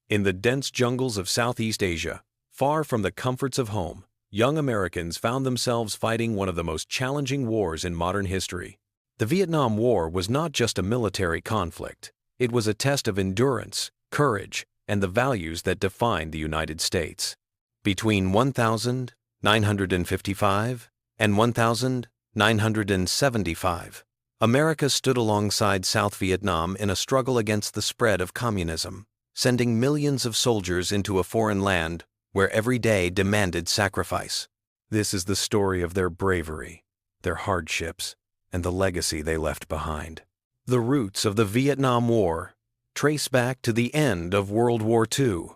In the dense jungles of Southeast Asia, far from the comforts of home, young Americans found themselves fighting one of the most challenging wars in modern history. The Vietnam War was not just a military conflict. It was a test of endurance, courage, and the values that defined the United States. Between 1955 and 1975, America stood alongside South Vietnam in a struggle against the spread of communism, sending millions of soldiers into a foreign land where every day demanded sacrifice. This is the story of their bravery, their hardships, and the legacy they left behind. The roots of the Vietnam War trace back to the end of World War II.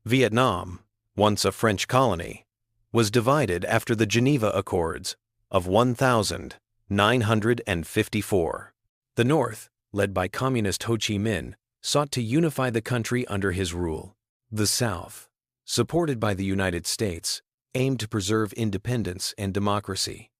Vietnam, once a French colony, was divided after the Geneva Accords of 1954. The North, led by Communist Ho Chi Minh, sought to unify the country under his rule. The South, supported by the United States, aimed to preserve independence and democracy.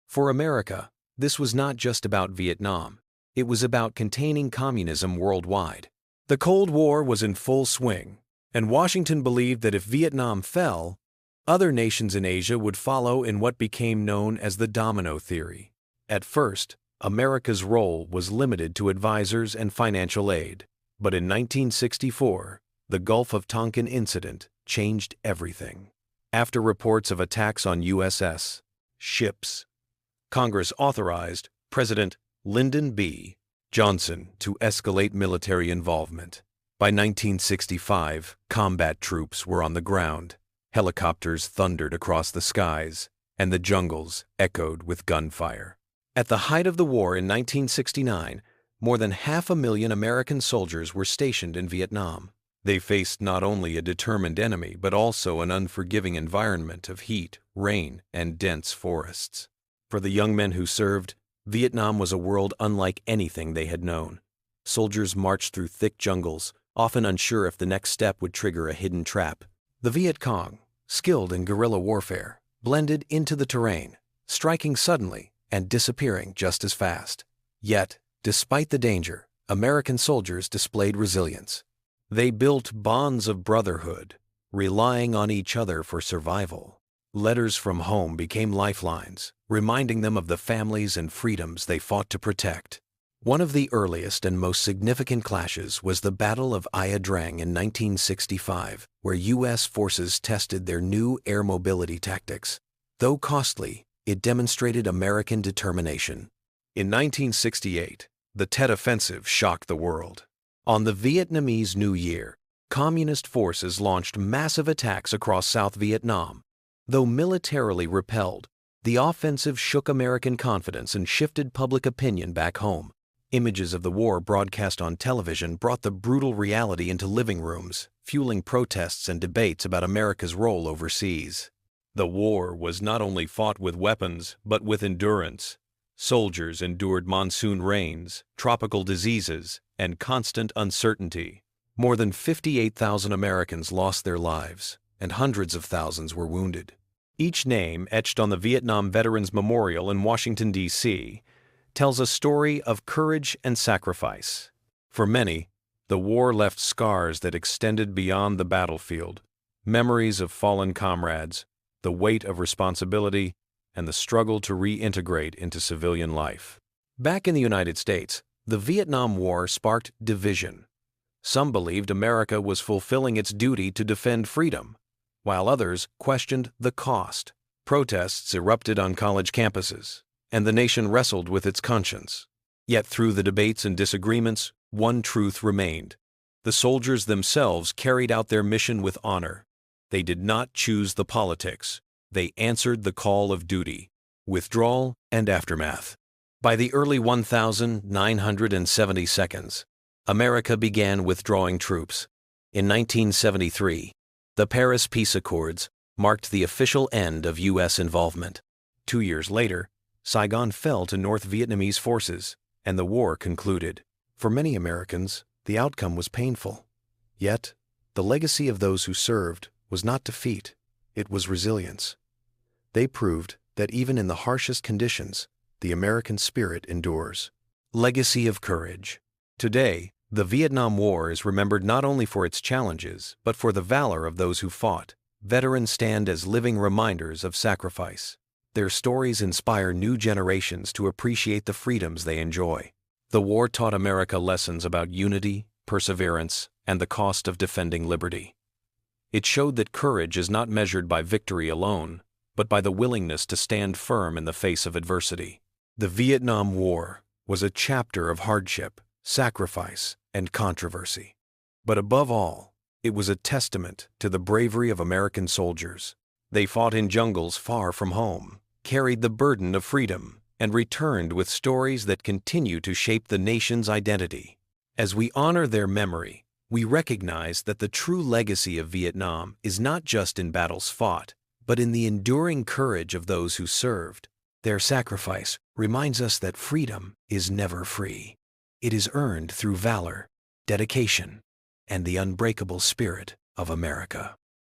For America, this was not just about Vietnam. It was about containing communism worldwide. The Cold War was in full swing, and Washington believed that if Vietnam fell, other nations in Asia would follow in what became known as the domino theory. At first, America's role was limited to advisors and financial aid, but in 1964, the Gulf of Tonkin Incident changed everything. After reports of attacks on USS ships, Congress authorized President Lyndon B. Johnson to escalate military involvement. By 1965, combat troops were on the ground, helicopters thundered across the skies, and the jungles echoed with gunfire. At the height of the war in 1969, more than 500,000 American soldiers were stationed in Vietnam. They faced not only a determined enemy but also an unforgiving environment of heat, rain, and dense forests. For the young men who served, Vietnam was a world unlike anything they had known. Soldiers marched through thick jungles, often unsure if the next step would trigger a hidden trap. The Viet Cong, skilled in guerrilla warfare, blended into the terrain, striking suddenly and disappearing just as fast. Yet, despite the danger, American soldiers displayed resilience. They built bonds of brotherhood, relying on each other for survival. Letters from home became lifelines, reminding them of the families and freedoms they fought to protect. One of the earliest and most significant clashes was the Battle of Ia Drang in 1965, where U.S. forces tested their new air mobility tactics. Though costly, it demonstrated American determination. In 1968, the Tet Offensive shocked the world. On the Vietnamese New Year, Communist forces launched massive attacks across South Vietnam. Though militarily repelled, the offensive shook American confidence and shifted public opinion back home. Images of the war broadcast on television brought the brutal reality into living rooms, fueling protests and debates about America's role overseas. The war was not only fought with weapons, but with endurance. Soldiers endured monsoon rains, tropical diseases, and constant uncertainty. More than 58,000 Americans lost their lives, and hundreds of thousands were wounded. Each name etched on the Vietnam Veterans Memorial in Washington, D.C., tells a story of courage and sacrifice. For many, the war left scars that extended beyond the battlefield, memories of fallen comrades, the weight of responsibility, and the struggle to reintegrate into civilian life. Back in the United States, the Vietnam War sparked division. Some believed America was fulfilling its duty to defend freedom, while others questioned the cost. Protests erupted on college campuses, and the nation wrestled with its conscience. Yet through the debates and disagreements, one truth remained. The soldiers themselves carried out their mission with honor. They did not choose the politics. They answered the call of duty, withdrawal, and aftermath. By the early 1972s, America began withdrawing troops. In 1973, the Paris Peace Accords marked the official end of U.S. involvement. 2 years later, Saigon fell to North Vietnamese forces, and the war concluded. For many Americans, the outcome was painful. Yet, the legacy of those who served was not defeat, it was resilience. They proved that even in the harshest conditions, the American spirit endures. Legacy of courage. Today, The Vietnam War is remembered not only for its challenges, but for the valor of those who fought. Veterans stand as living reminders of sacrifice. Their stories inspire new generations to appreciate the freedoms they enjoy. The war taught America lessons about unity, perseverance, and the cost of defending liberty. It showed that courage is not measured by victory alone, but by the willingness to stand firm in the face of adversity. The Vietnam War was a chapter of hardship, sacrifice, and controversy. But above all, it was a testament to the bravery of American soldiers. They fought in jungles far from home, carried the burden of freedom, and returned with stories that continue to shape the nation's identity. As we honor their memory, we recognize that the true legacy of Vietnam is not just in battles fought, but in the enduring courage of those who served. Their sacrifice reminds us that freedom is never free. It is earned through valor, dedication, and the unbreakable spirit of America.